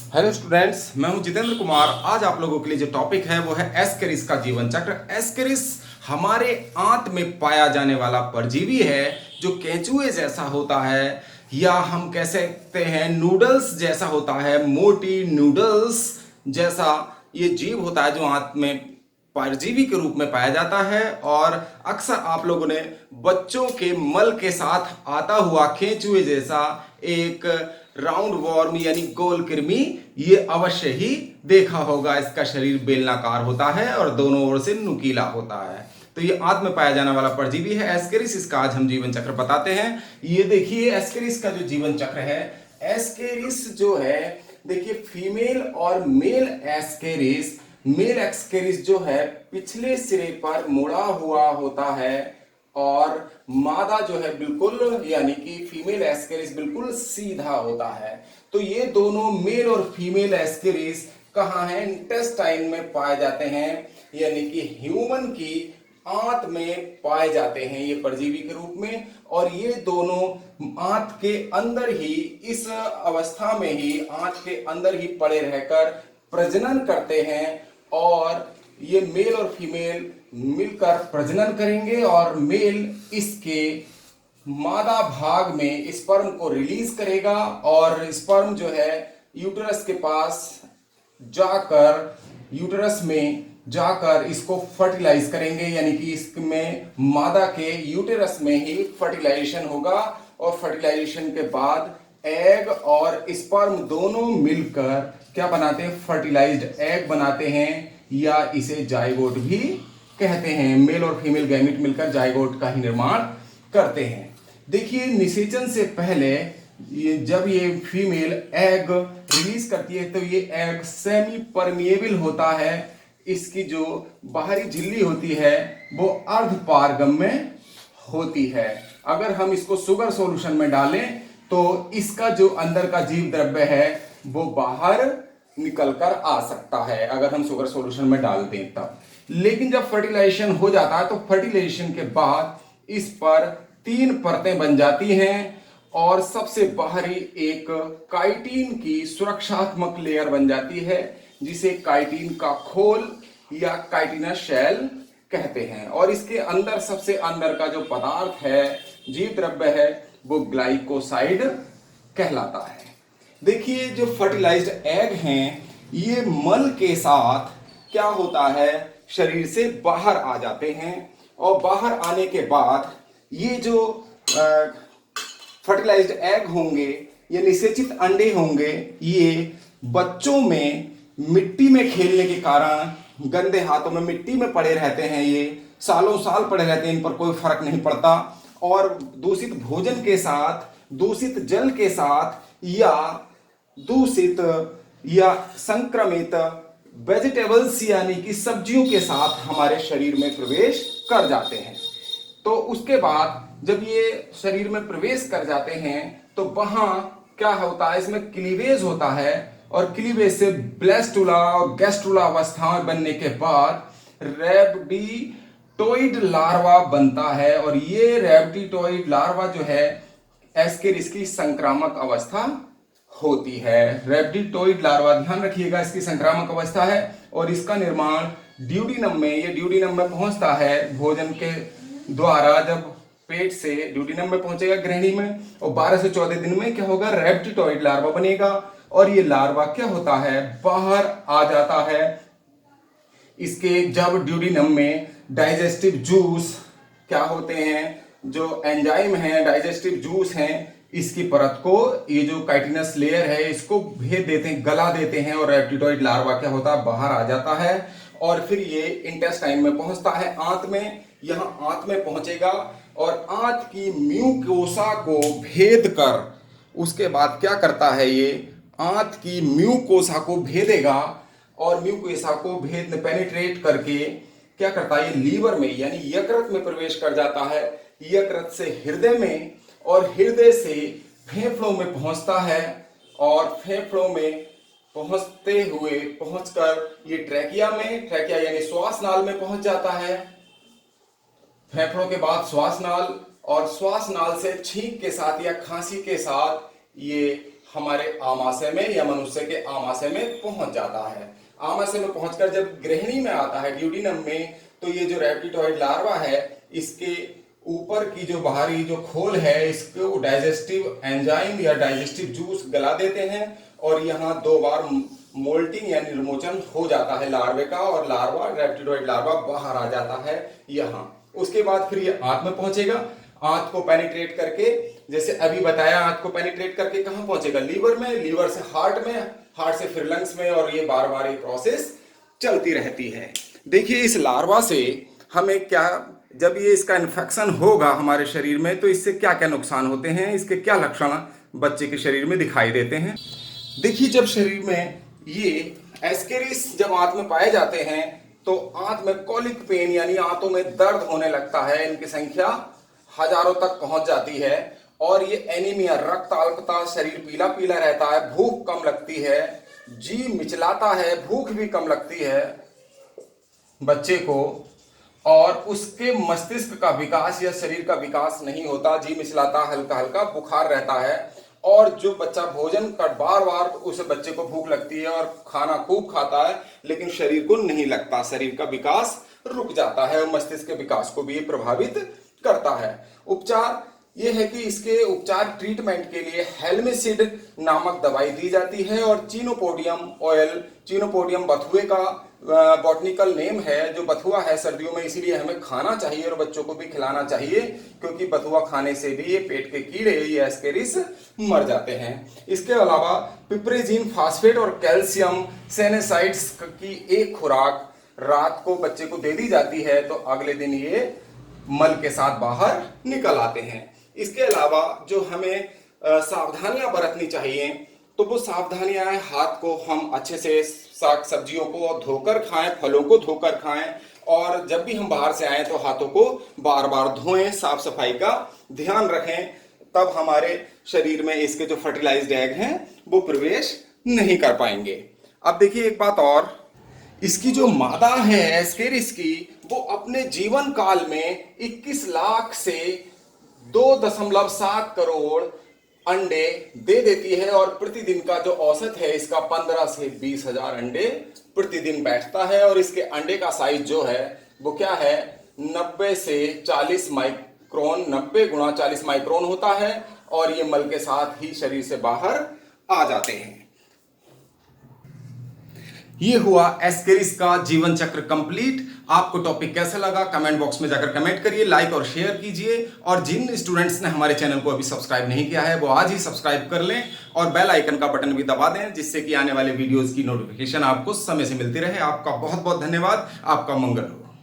Hello students, मैं हूं जितेंद्र कुमार। आज आप लोगों के लिए जो टॉपिक है वो है एस्केरिस का जीवन चक्र। एस्केरिस हमारे आंत में पाया जाने वाला परजीवी है जो केंचुए जैसा होता है, या हम कह सकते हैं नूडल्स जैसा होता है। मोटी नूडल्स जैसा ये जीव होता है जो आंत में परजीवी के रूप में पाया जाता है। और अक्सर आप लोगों ने बच्चों के मल के साथ आता हुआ केंचुए जैसा एक राउंड वॉर्म यानी गोल कृमि ये अवश्य ही देखा होगा। इसका शरीर बेलनाकार होता है और दोनों ओर से नुकीला होता है। तो ये आंत में पाया जाने वाला परजीवी है एस्केरिस। इसका आज हम जीवन चक्र बताते हैं। ये देखिए एस्केरिस का जो जीवन चक्र है, एस्केरिस जो है, देखिए फीमेल और मेल एस्केरिस। मेल एस्केरिस जो है पिछले सिरे पर मुड़ा हुआ होता है और मादा जो है बिल्कुल यानी कि फीमेल एस्केरिस बिल्कुल सीधा होता है। तो ये दोनों मेल और फीमेल एस्केरिस कहाँ हैं? इंटेस्टाइन में पाए जाते हैं, यानी कि ह्यूमन की आंत में पाए जाते हैं ये परजीवी के रूप में। और ये दोनों आंत के अंदर ही, इस अवस्था में ही आंत के अंदर ही पड़े रहकर प्रजनन करते हैं। और ये मेल और फीमेल मिलकर प्रजनन करेंगे और मेल इसके मादा भाग में स्पर्म को रिलीज करेगा और स्पर्म जो है यूटेरस के पास जाकर, यूटेरस में जाकर इसको फर्टिलाइज करेंगे, यानी कि इसमें मादा के यूटेरस में ही फर्टिलाइजेशन होगा। और फर्टिलाइजेशन के बाद एग और स्पर्म दोनों मिलकर क्या बनाते हैं? फर्टिलाइज्ड एग बनाते हैं, या इसे जाइगोट भी कहते हैं। मेल और फीमेल गैमेट मिलकर जाइगोट का ही निर्माण करते हैं। देखिए निषेचन से पहले जब ये फीमेल एग रिलीज करती है तो ये एग सेमी परमिएबल होता है। इसकी जो बाहरी झिल्ली होती है वो अर्ध पारगम्य होती है। अगर हम इसको शुगर सॉल्यूशन में डालें तो इसका जो अंदर का जीव द्रव्य है वो बाहर निकल कर आ सकता है, अगर हम शुगर सॉल्यूशन में डाल दें तब। लेकिन जब फर्टिलाइजेशन हो जाता है तो फर्टिलाइजेशन के बाद इस पर 3 परतें बन जाती हैं और सबसे बाहरी एक काइटिन की सुरक्षात्मक लेयर बन जाती है, जिसे काइटिन का खोल या काइटिनस शेल कहते हैं। और इसके अंदर सबसे अंदर का जो पदार्थ है, जीव द्रव्य है, वो ग्लाइकोसाइड कहलाता है। देखिए जो फर्टिलाइज्ड एग हैं ये मल के साथ क्या होता है, शरीर से बाहर आ जाते हैं। और बाहर आने के बाद ये जो फर्टिलाइज्ड एग होंगे, ये निषेचित अंडे होंगे, ये बच्चों में मिट्टी में खेलने के कारण, गंदे हाथों में मिट्टी में पड़े रहते हैं, ये सालों साल पड़े रहते हैं, इन पर कोई फर्क नहीं पड़ता। और दूषित भोजन के साथ, दूषित जल के साथ, या दूषित या संक्रमित वेजिटेबल्स यानी कि सब्जियों के साथ हमारे शरीर में प्रवेश कर जाते हैं। तो उसके बाद जब ये शरीर में प्रवेश कर जाते हैं तो वहां क्या होता है, इसमें क्लीवेज होता है। और क्लीवेज से ब्लेस्टुला और गैस्ट्रुला अवस्थाएं बनने के बाद रैबिडिटोइड लार्वा बनता है। और ये रैबिडिटोइड लार्वा जो है एस्केरिस की संक्रामक अवस्था होती है। रैबिडिटोइड लार्वा, ध्यान रखिएगा, इसकी संक्रामक अवस्था है। और इसका निर्माण ड्यूडिनम में, ये ड्यूडिनम में पहुंचता है भोजन के द्वारा। जब पेट से ड्यूडिनम में पहुंचेगा ग्रहणी में, और 12 से 14 दिन में क्या होगा, रैबिडिटोइड लार्वा बनेगा। और ये लार्वा क्या होता है, बाहर आ जाता है। इसके जब ड्यूडिनम में डाइजेस्टिव जूस क्या होते हैं, जो एंजाइम है, डाइजेस्टिव जूस हैं, इसकी परत को, ये जो काइटिनस लेयर है, इसको भेद देते हैं, गला देते हैं। और रैबिडिटोइड लार्वा क्या होता है, बाहर आ जाता है। और फिर ये इंटेस्टाइन में पहुंचता है, आंत में। यहां आंत में पहुंचेगा और आंत की म्यूकोसा को भेद कर, उसके बाद क्या करता है, ये आंत की म्यूकोसा को भेदेगा। और म्यूकोसा को भेद पेनिट्रेट करके क्या करता है, ये लीवर में यानी यकृत में प्रवेश कर जाता है। यकृत से हृदय में, और हृदय से फेफड़ों में पहुंचता है। और फेफड़ों में पहुंचते हुए पहुंचकर ये ट्रैकिया में, ट्रैकिया यानी श्वास नाल में पहुंच जाता है। फेफड़ों के बाद श्वास नाल, और श्वास नाल से छींक के साथ या खांसी के साथ ये हमारे आमाशय में या मनुष्य के आमाशय में पहुंच जाता है। आमाशय में पहुंचकर जब गृहिणी में आता है, ड्यूडेनम में, तो ये जो रेप्टिडॉइड लार्वा है, इसके ऊपर की जो बाहरी जो खोल है, इसको डाइजेस्टिव एंजाइम या डाइजेस्टिव जूस गला देते हैं और यहाँ 2 बार मोल्टिंग या निर्मोचन हो जाता है लार्वे का, और लार्वा, रेप्टिडॉइड लार्वा बाहर आ जाता है यहाँ। उसके बाद फिर ये आंत में पहुंचेगा। आंत को पेनिट्रेट करके, जैसे अभी बताया, आंत को पेनिट्रेट करके कहाँ पहुंचेगा? लीवर में, लीवर से हार्ट में, हार्ट से फिर लंग्स में, और ये बार बार ये प्रोसेस चलती रहती है। देखिए इस लार्वा से हमें क्या, जब ये इसका इन्फेक्शन होगा हमारे शरीर में, तो इससे क्या क्या नुकसान होते हैं, इसके क्या लक्षण बच्चे के शरीर में दिखाई देते हैं। देखिए जब शरीर में ये एस्केरिस जब आंत में पाए जाते हैं तो आंत में कॉलिक पेन यानी आंतों में दर्द होने लगता है। इनकी संख्या हजारों तक पहुंच जाती है और ये एनीमिया, रक्त अल्पता, शरीर पीला पीला रहता है, भूख कम लगती है, जी मिचलाता है, भूख भी कम लगती है बच्चे को, और उसके मस्तिष्क का विकास या शरीर का विकास नहीं होता, जी मिचलाता, हल्का हल्का बुखार रहता है। और जो बच्चा भोजन कर बार बार, उसे बच्चे को भूख लगती है और खाना खूब खाता है, लेकिन शरीर को नहीं लगता, शरीर का विकास रुक जाता है और मस्तिष्क के विकास को भी ये प्रभावित करता है। उपचार ये है कि इसके उपचार ट्रीटमेंट के लिए हेलमेसिड नामक दवाई दी जाती है और चीनोपोडियम ऑयल, चीनोपोडियम बथुए का बॉटनिकल नेम है, जो बथुआ है सर्दियों में, इसीलिए हमें खाना चाहिए और बच्चों को भी खिलाना चाहिए, क्योंकि बथुआ खाने से भी ये पेट के कीड़े, ये एस्केरिस, मर जाते हैं। इसके अलावा पिप्रेजिन फास्फेट और कैल्शियम सेनेसाइड्स की एक खुराक रात को बच्चे को दे दी जाती है, तो अगले दिन ये मल के साथ बाहर निकल आते हैं। इसके अलावा जो हमें सावधानियां बरतनी चाहिए, तो वो सावधानियां हैं, हाथ को हम अच्छे से साग सब्जियों को धोकर खाएं, फलों को धोकर खाएं, और जब भी हम बाहर से आएं तो हाथों को बार बार धोएं, साफ सफाई का ध्यान रखें, तब हमारे शरीर में इसके जो फर्टिलाइज्ड एग हैं वो प्रवेश नहीं कर पाएंगे। अब देखिए एक बात और, इसकी जो मादा है एस्केरिस की, वो अपने जीवन काल में 21 लाख से 2.7 करोड़ अंडे दे देती है, और प्रतिदिन का जो औसत है इसका 15 से 20 हजार अंडे प्रतिदिन बैठता है। और इसके अंडे का साइज जो है वो क्या है, 90 से 40 माइक्रोन, 90 गुणा 40 माइक्रोन होता है, और ये मल के साथ ही शरीर से बाहर आ जाते हैं। ये हुआ एस्केरिस का जीवन चक्र कंप्लीट। आपको टॉपिक कैसा लगा कमेंट बॉक्स में जाकर कमेंट करिए, लाइक और शेयर कीजिए, और जिन स्टूडेंट्स ने हमारे चैनल को अभी सब्सक्राइब नहीं किया है वो आज ही सब्सक्राइब कर लें और बेल आइकन का बटन भी दबा दें, जिससे कि आने वाले वीडियोस की नोटिफिकेशन आपको समय से मिलती रहे। आपका बहुत बहुत धन्यवाद, आपका मंगल हो।